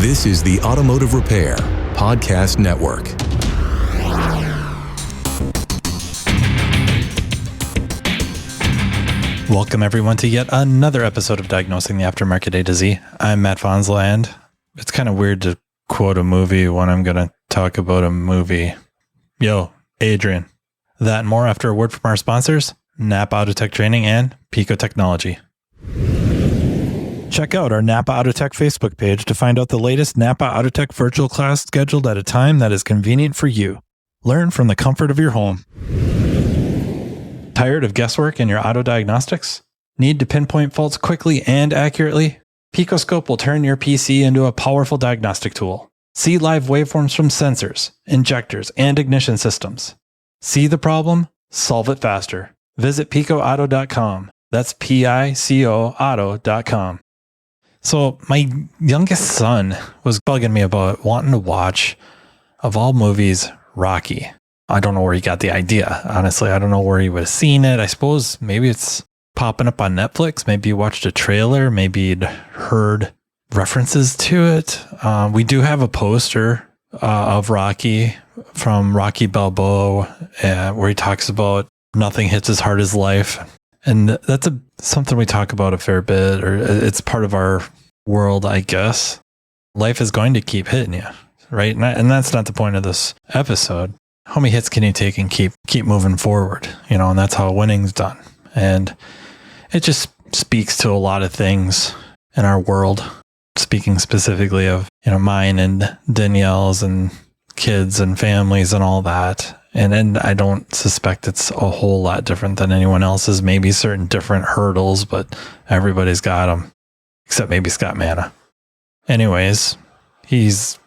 This is the Automotive Repair Podcast Network. Welcome everyone to yet another episode of Diagnosing the Aftermarket A to Z. I'm Matt Fonsland. It's kind of weird to quote a movie when I'm going to talk about a movie. Yo, Adrian. That and more after a word from our sponsors, NAPA Autotech Training and Pico Technology. Check out our NAPA Autotech Facebook page to find out the latest NAPA Autotech virtual class scheduled at a time that is convenient for you. Learn from the comfort of your home. Tired of guesswork in your auto diagnostics? Need to pinpoint faults quickly and accurately? PicoScope will turn your PC into a powerful diagnostic tool. See live waveforms from sensors, injectors, and ignition systems. See the problem? Solve it faster. Visit picoauto.com. That's Pico auto.com. So my youngest son was bugging me about wanting to watch, of all movies, Rocky. I don't know where he got the idea. Honestly, I don't know where he would have seen it. I suppose maybe it's popping up on Netflix. Maybe you watched a trailer. Maybe you'd heard references to it. We do have a poster of Rocky from Rocky Balboa where he talks about nothing hits as hard as life. And that's something we talk about a fair bit, or it's part of our world, I guess. Life is going to keep hitting you, right? And that's not the point of this episode. How many hits can you take and keep moving forward? And that's how winning's done. And it just speaks to a lot of things in our world. Speaking specifically of, mine and Danielle's and kids and families and all that. And I don't suspect it's a whole lot different than anyone else's. Maybe certain different hurdles, but everybody's got them, except maybe Scott Manna. Anyways, he's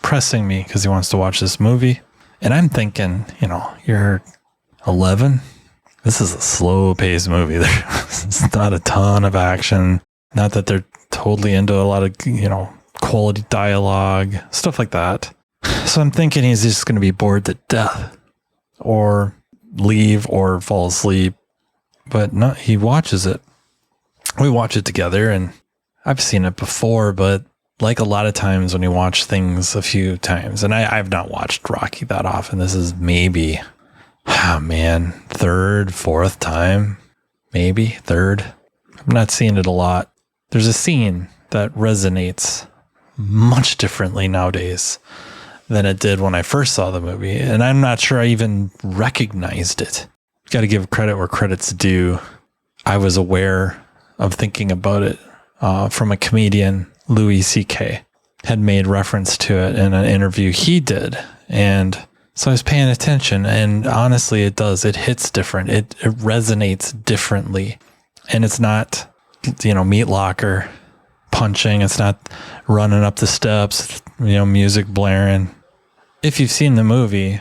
pressing me because he wants to watch this movie. And I'm thinking, you're 11. This is a slow-paced movie. There's not a ton of action. Not that they're totally into a lot of, quality dialogue, stuff like that. So I'm thinking he's just going to be bored to death or leave or fall asleep. But no, he watches it. We watch it together, and I've seen it before, but like a lot of times when you watch things a few times, and I've not watched Rocky that often. This is maybe, third, fourth time, maybe third. I'm not seeing it a lot. There's a scene that resonates much differently nowadays than it did when I first saw the movie. And I'm not sure I even recognized it. Got to give credit where credit's due. I was aware of thinking about it from a comedian, Louis C.K. had made reference to it in an interview he did. And so I was paying attention, and honestly, it does. It hits different. It resonates differently. And it's not, meat locker punching. It's not running up the steps, music blaring. If you've seen the movie,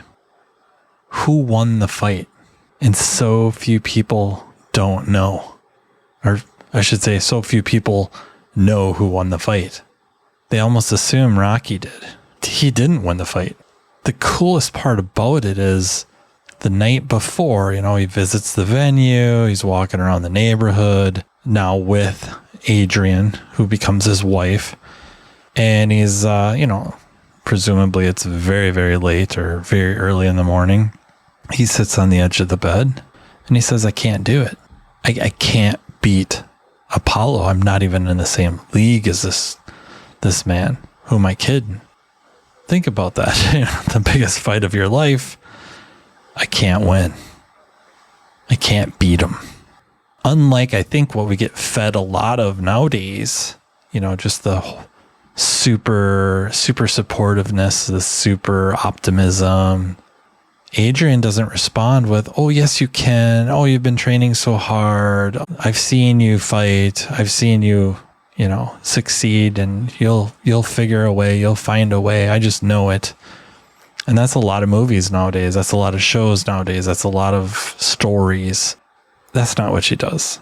who won the fight? And so few people don't know. Or I should say, so few people know who won the fight. They almost assume Rocky did. He didn't win the fight. The coolest part about it is the night before, he visits the venue, he's walking around the neighborhood, now with Adrian, who becomes his wife, and he's, presumably it's very, very late or very early in the morning. He sits on the edge of the bed and he says, I can't do it. I can't beat Apollo. I'm not even in the same league as this man. Who am I kidding? Think about that. The biggest fight of your life. I can't win. I can't beat him. Unlike, I think, what we get fed a lot of nowadays, just the super supportiveness, the super optimism. Adrian doesn't respond with, oh, yes, you can. Oh, you've been training so hard. I've seen you fight. I've seen you, succeed, and you'll figure a way. You'll find a way. I just know it. And that's a lot of movies nowadays. That's a lot of shows nowadays. That's a lot of stories. That's not what she does.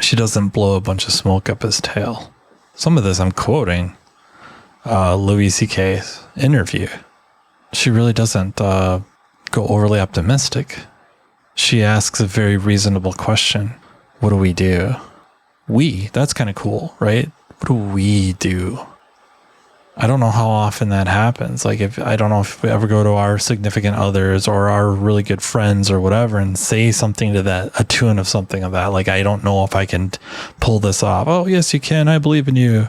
She doesn't blow a bunch of smoke up his tail. Some of this I'm quoting Louis C.K.'s interview. She really doesn't go overly optimistic. She asks a very reasonable question. What do we do? That's kind of cool, right? What do we do? I don't know how often that happens. Like I don't know if we ever go to our significant others or our really good friends or whatever and say something to that, a tune of something of that. Like, I don't know if I can pull this off. Oh, yes, you can. I believe in you.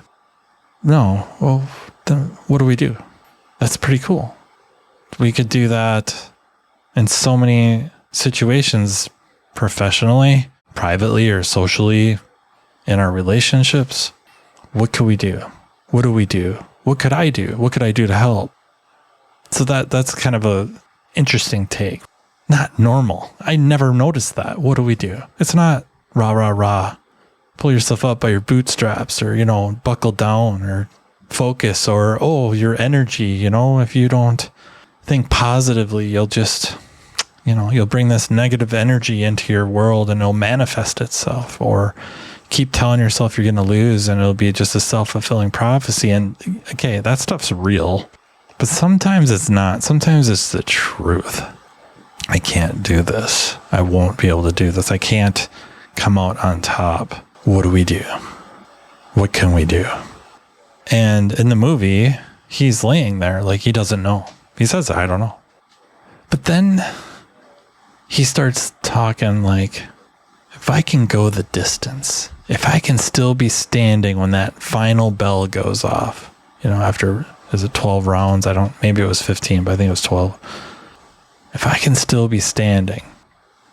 No. Well, then what do we do? That's pretty cool. We could do that in so many situations, professionally, privately, or socially, in our relationships. What could we do? What do we do? What could I do? What could I do to help? So that's kind of a interesting take. Not normal. I never noticed that. What do we do? It's not rah, rah, rah. Pull yourself up by your bootstraps, or, buckle down, or focus, or, your energy, if you don't think positively, you'll just, you'll bring this negative energy into your world and it'll manifest itself. Or keep telling yourself you're going to lose and it'll be just a self-fulfilling prophecy. And okay, that stuff's real, but sometimes it's not. Sometimes it's the truth. I can't do this. I won't be able to do this. I can't come out on top. What do we do? What can we do? And in the movie, he's laying there like he doesn't know. He says, I don't know. But then he starts talking like, if I can go the distance, if I can still be standing when that final bell goes off, after, is it 12 rounds? Maybe it was 15, but I think it was 12. If I can still be standing,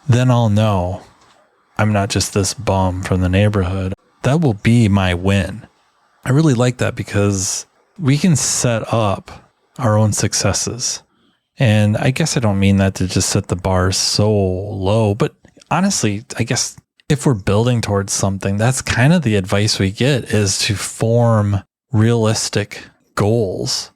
then I'll know I'm not just this bum from the neighborhood. That will be my win. I really like that because we can set up our own successes. And I guess I don't mean that to just set the bar so low, but honestly, I guess if we're building towards something, that's kind of the advice we get, is to form realistic goals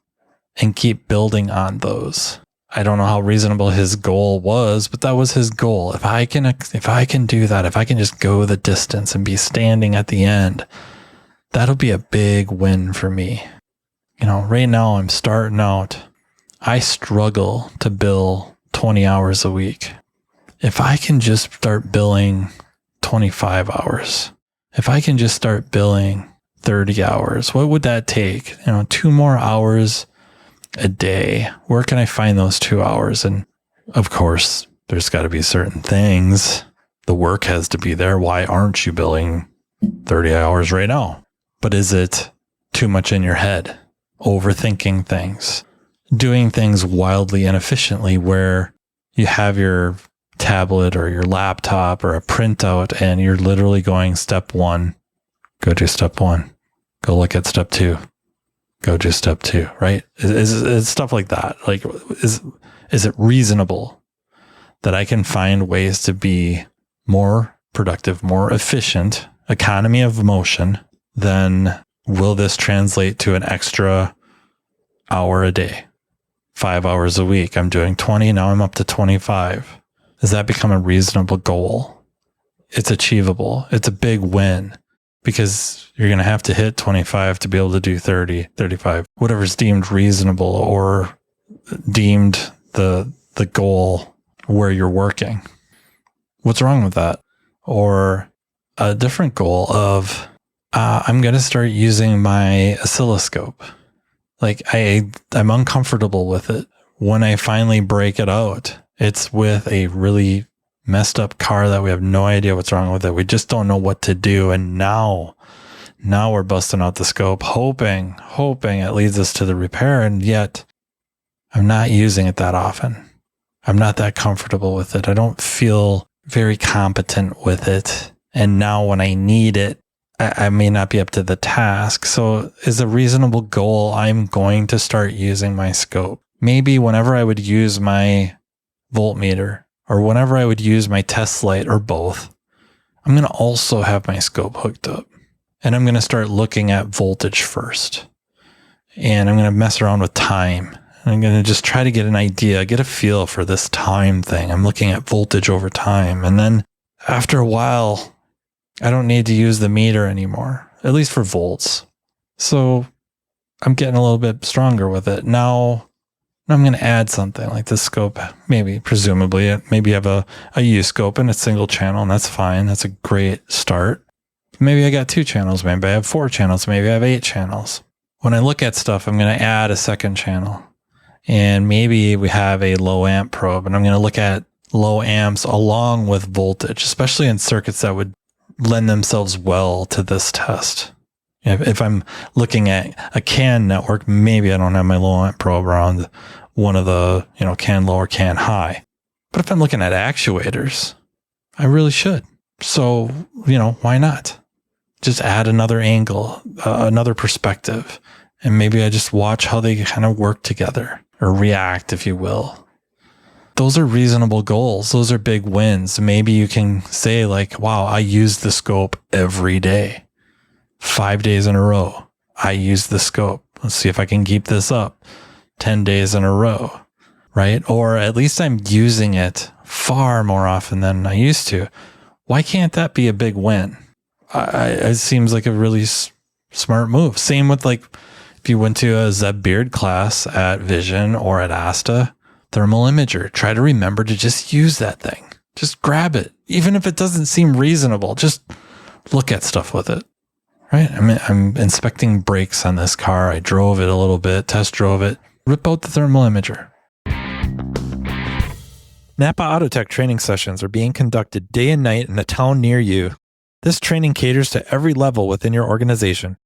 and keep building on those. I don't know how reasonable his goal was, but that was his goal. If I can do that, if I can just go the distance and be standing at the end, that'll be a big win for me. Right now I'm starting out. I struggle to bill 20 hours a week. If I can just start billing 25 hours, if I can just start billing 30 hours, what would that take? 2 more hours a day. Where can I find those 2 hours? And of course, there's got to be certain things. The work has to be there. Why aren't you billing 30 hours right now? But is it too much in your head? Overthinking things, doing things wildly inefficiently, where you have your tablet or your laptop or a printout and you're literally going step 1, go do step 1, go look at step 2, go do step 2, right? Is stuff like that. Like, is it reasonable that I can find ways to be more productive, more efficient, economy of motion? Then will this translate to an extra hour a day, 5 hours a week? I'm doing 20. Now I'm up to 25. Does that become a reasonable goal? It's achievable. It's a big win, because you're going to have to hit 25 to be able to do 30, 35, whatever's deemed reasonable or deemed the goal where you're working. What's wrong with that? Or a different goal of, I'm going to start using my oscilloscope. Like, I'm uncomfortable with it. When I finally break it out, it's with a really messed up car that we have no idea what's wrong with it. We just don't know what to do. And now we're busting out the scope, hoping it leads us to the repair. And yet I'm not using it that often. I'm not that comfortable with it. I don't feel very competent with it. And now when I need it, I may not be up to the task. So as a reasonable goal, I'm going to start using my scope. Maybe whenever I would use my voltmeter, or whenever I would use my test light, or both, I'm going to also have my scope hooked up. And I'm going to start looking at voltage first. And I'm going to mess around with time. I'm going to just try to get an idea, get a feel for this time thing. I'm looking at voltage over time. And then after a while, I don't need to use the meter anymore, at least for volts. So I'm getting a little bit stronger with it. Now I'm going to add something like this scope, presumably, maybe have a U scope and a single channel, and that's fine. That's a great start. Maybe I got 2 channels. Maybe I have 4 channels. Maybe I have 8 channels. When I look at stuff, I'm going to add a second channel. And maybe we have a low amp probe, and I'm going to look at low amps along with voltage, especially in circuits that would lend themselves well to this test. If I'm looking at a CAN network, maybe I don't have my low amp probe around one of the, CAN low or CAN high. But if I'm looking at actuators, I really should. So, why not? Just add another angle, another perspective. And maybe I just watch how they kind of work together or react, if you will. Those are reasonable goals. Those are big wins. Maybe you can say like, wow, I use the scope every day. 5 days in a row, I use the scope. Let's see if I can keep this up 10 days in a row, right? Or at least I'm using it far more often than I used to. Why can't that be a big win? It seems like a really smart move. Same with like, if you went to a Zeb Beard class at Vision or at ASTA, thermal imager, try to remember to just use that thing. Just grab it. Even if it doesn't seem reasonable, just look at stuff with it. Right? I'm inspecting brakes on this car. I drove it a little bit, test drove it. Rip out the thermal imager. NAPA Autotech training sessions are being conducted day and night in a town near you. This training caters to every level within your organization,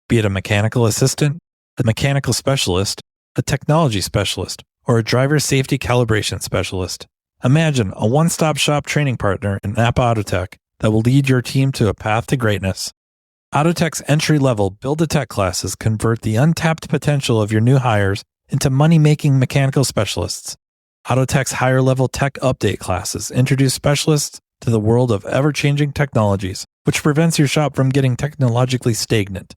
be it a mechanical assistant, a mechanical specialist, a technology specialist, or a driver safety calibration specialist. Imagine a one-stop shop training partner in NAPA Autotech that will lead your team to a path to greatness. Autotech's entry-level Build-A-Tech classes convert the untapped potential of your new hires into money-making mechanical specialists. Autotech's higher-level tech update classes introduce specialists to the world of ever-changing technologies, which prevents your shop from getting technologically stagnant.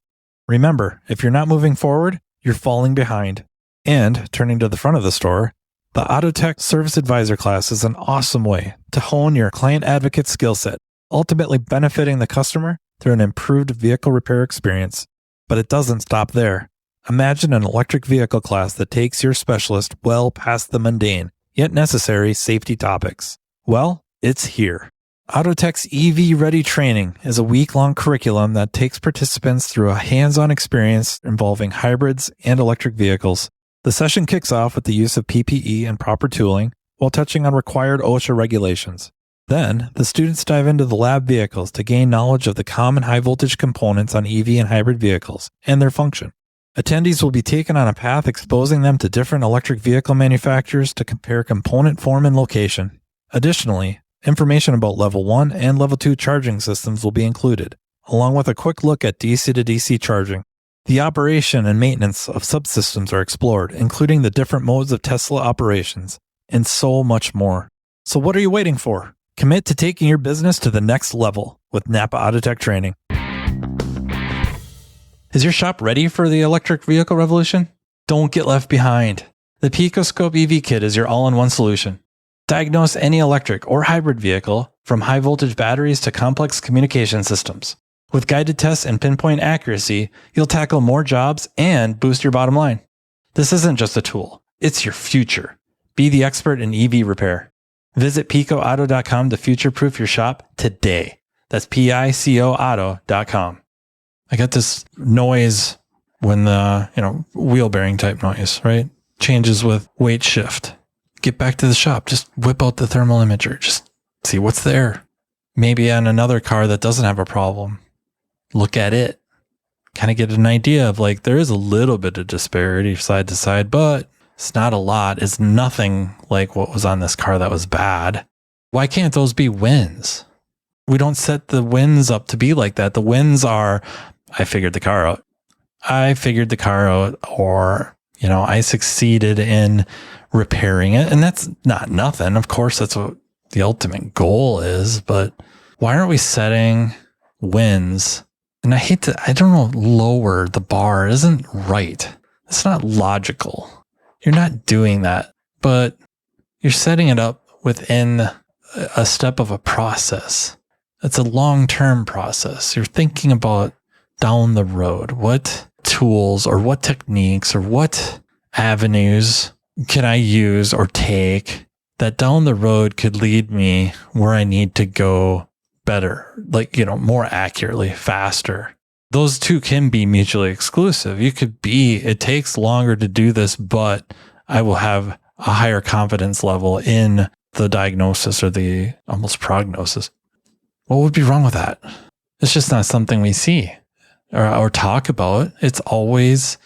Remember, if you're not moving forward, you're falling behind. And, turning to the front of the store, the Autotech Service Advisor class is an awesome way to hone your client advocate skill set, ultimately benefiting the customer through an improved vehicle repair experience. But it doesn't stop there. Imagine an electric vehicle class that takes your specialist well past the mundane, yet necessary safety topics. Well, it's here. Autotech's EV Ready training is a week-long curriculum that takes participants through a hands-on experience involving hybrids and electric vehicles. The session kicks off with the use of PPE and proper tooling while touching on required OSHA regulations. Then, the students dive into the lab vehicles to gain knowledge of the common high-voltage components on EV and hybrid vehicles and their function. Attendees will be taken on a path exposing them to different electric vehicle manufacturers to compare component form and location. Additionally, information about Level 1 and Level 2 charging systems will be included, along with a quick look at DC to DC charging. The operation and maintenance of subsystems are explored, including the different modes of Tesla operations, and so much more. So what are you waiting for? Commit to taking your business to the next level with NAPA Autotech training. Is your shop ready for the electric vehicle revolution? Don't get left behind. The Pico Scope EV Kit is your all-in-one solution. Diagnose any electric or hybrid vehicle, from high-voltage batteries to complex communication systems. With guided tests and pinpoint accuracy, you'll tackle more jobs and boost your bottom line. This isn't just a tool. It's your future. Be the expert in EV repair. Visit picoauto.com to future-proof your shop today. That's PICOauto.com. I got this noise when the, wheel bearing type noise, right? Changes with weight shift. Get back to the shop. Just whip out the thermal imager. Just see what's there. Maybe on another car that doesn't have a problem. Look at it. Kind of get an idea of like, there is a little bit of disparity side to side, but it's not a lot. It's nothing like what was on this car that was bad. Why can't those be wins? We don't set the wins up to be like that. The wins are, I figured the car out. Or, I succeeded in repairing it. And that's not nothing. Of course, that's what the ultimate goal is. But why aren't we setting wins? And I don't know, lower the bar isn't right. It's not logical. You're not doing that, but you're setting it up within a step of a process. It's a long-term process. You're thinking about down the road. What tools or what techniques or what avenues can I use or take that down the road could lead me where I need to go better, more accurately, faster. those two can be mutually exclusive. You could be, it takes longer to do this, but I will have a higher confidence level in the diagnosis or the almost prognosis. What would be wrong with that? It's just not something we see or talk about. It's always,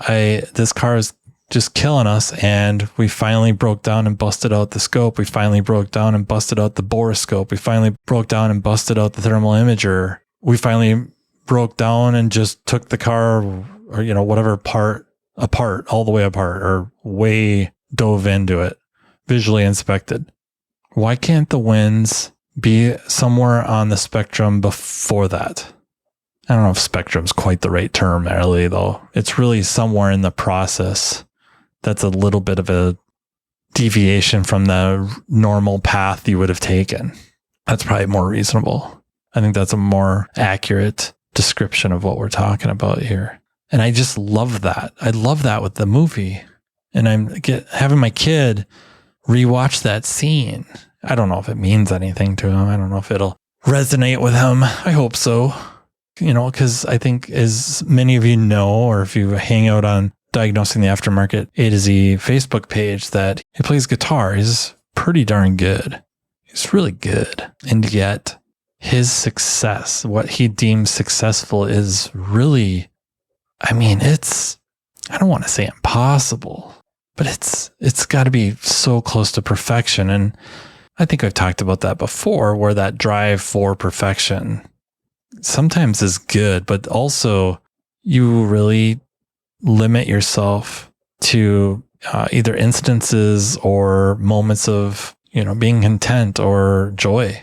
this car is just killing us, and we finally broke down and busted out the scope. We finally broke down and busted out the borescope. We finally broke down and busted out the thermal imager. We finally broke down and just took the car or, whatever part apart, all the way apart, or way dove into it, visually inspected. Why can't the wins be somewhere on the spectrum before that? I don't know if spectrum's quite the right term, really, though. It's really somewhere in the process that's a little bit of a deviation from the normal path you would have taken. That's probably more reasonable. I think that's a more accurate description of what we're talking about here. And I just love that. I love that with the movie. And having my kid rewatch that scene. I don't know if it means anything to him. I don't know if it'll resonate with him. I hope so. Because I think, as many of you know, or if you hang out on Diagnosing the Aftermarket A to Z Facebook page, that he plays guitar. He's pretty darn good. He's really good. And yet his success, what he deems successful, is really, I don't want to say impossible, but it's got to be so close to perfection. And I think I've talked about that before, where that drive for perfection sometimes is good, but also you really limit yourself to either instances or moments of, being content or joy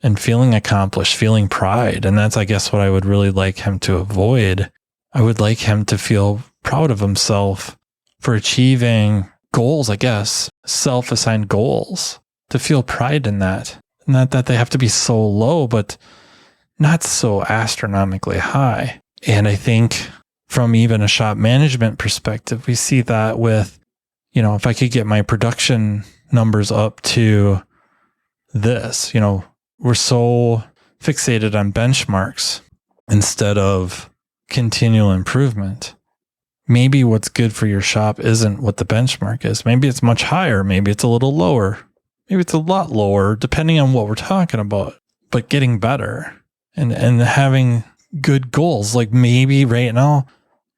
and feeling accomplished, feeling pride. And that's, I guess, what I would really like him to avoid. I would like him to feel proud of himself for achieving goals, I guess, self-assigned goals, to feel pride in that. Not that they have to be so low, but not so astronomically high. And I think from even a shop management perspective, we see that with, if I could get my production numbers up to this, we're so fixated on benchmarks instead of continual improvement. Maybe what's good for your shop isn't what the benchmark is. Maybe it's much higher. Maybe it's a little lower. Maybe it's a lot lower, depending on what we're talking about, but getting better and having good goals. Like maybe right now,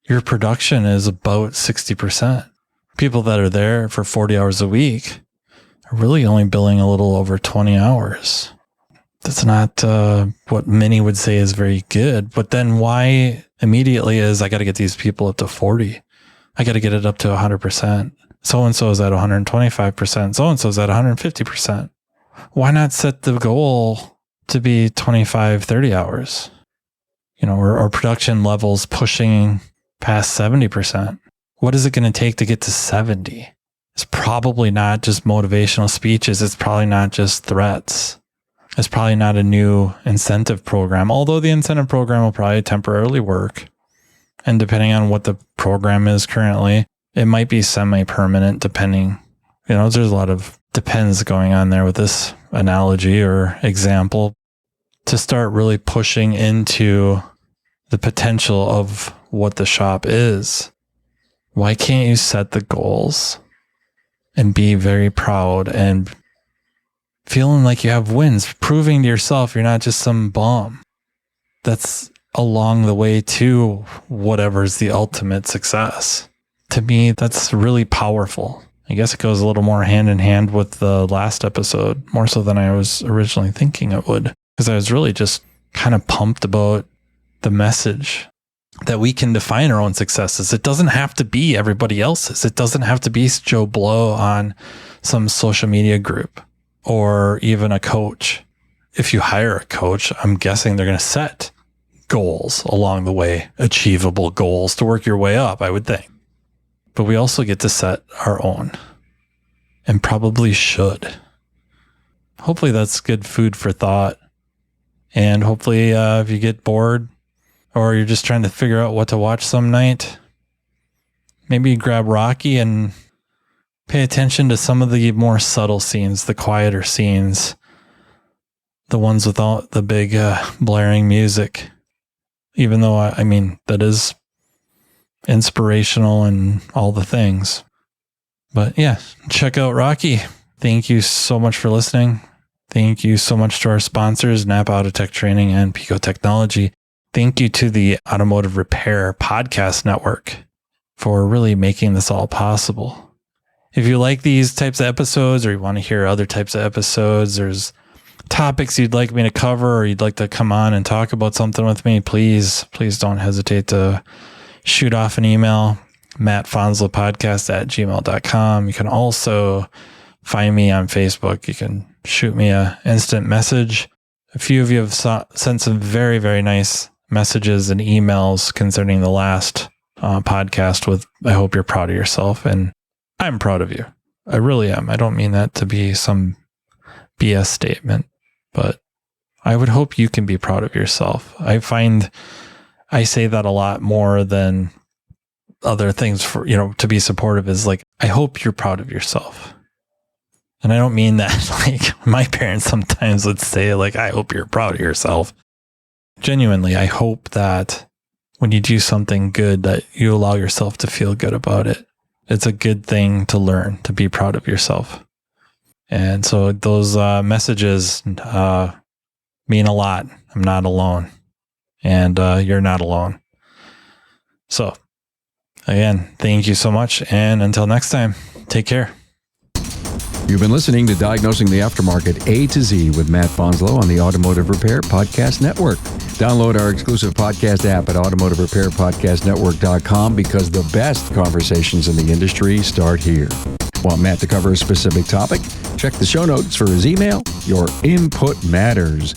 your production is about 60%. People that are there for 40 hours a week are really only billing a little over 20 hours. That's not what many would say is very good. But then why immediately is, I got to get these people up to 40. I got to get it up to 100%. So-and-so is at 125%. So-and-so is at 150%. Why not set the goal to be 25, 30 hours? Or production levels pushing past 70%. What is it going to take to get to 70? It's probably not just motivational speeches. It's probably not just threats. It's probably not a new incentive program, although the incentive program will probably temporarily work. And depending on what the program is currently, it might be semi-permanent depending. There's a lot of depends going on there with this analogy or example, to start really pushing into the potential of what the shop is. Why can't you set the goals and be very proud and feeling like you have wins, proving to yourself you're not just some bum? That's along the way to whatever's the ultimate success. To me, that's really powerful. I guess it goes a little more hand in hand with the last episode, more so than I was originally thinking it would, because I was really just kind of pumped about the message that we can define our own successes. It doesn't have to be everybody else's. It doesn't have to be Joe Blow on some social media group or even a coach. If you hire a coach, I'm guessing they're going to set goals along the way, achievable goals to work your way up, I would think. But we also get to set our own, and probably should. Hopefully that's good food for thought. And hopefully if you get bored or you're just trying to figure out what to watch some night, maybe grab Rocky and pay attention to some of the more subtle scenes, the quieter scenes, the ones without the big blaring music. even though I mean, that is inspirational and all the things. But yeah, check out Rocky. Thank you so much for listening. Thank you so much to our sponsors, NAPA Autotech Training and Pico Technology. Thank you to the Automotive Repair Podcast Network for really making this all possible. If you like these types of episodes or you want to hear other types of episodes, there's topics you'd like me to cover or you'd like to come on and talk about something with me, please don't hesitate to shoot off an email, mattfonslopodcast@gmail.com. You can also find me on Facebook. You can shoot me an instant message. A few of you have sent some very, very nice messages and emails concerning the last podcast with, I hope you're proud of yourself. And I'm proud of you. I really am. I don't mean that to be some BS statement, but I would hope you can be proud of yourself. I find I say that a lot more than other things for, to be supportive is like, I hope you're proud of yourself. And I don't mean that like my parents sometimes would say like, I hope you're proud of yourself. Genuinely, I hope that when you do something good, that you allow yourself to feel good about it. It's a good thing to learn, to be proud of yourself. And so those messages mean a lot. I'm not alone. And you're not alone. So again, thank you so much. And until next time, take care. You've been listening to Diagnosing the Aftermarket A to Z with Matt Fonslow on the Automotive Repair Podcast Network. Download our exclusive podcast app at automotiverepairpodcastnetwork.com because the best conversations in the industry start here. Want Matt to cover a specific topic? Check the show notes for his email. Your input matters.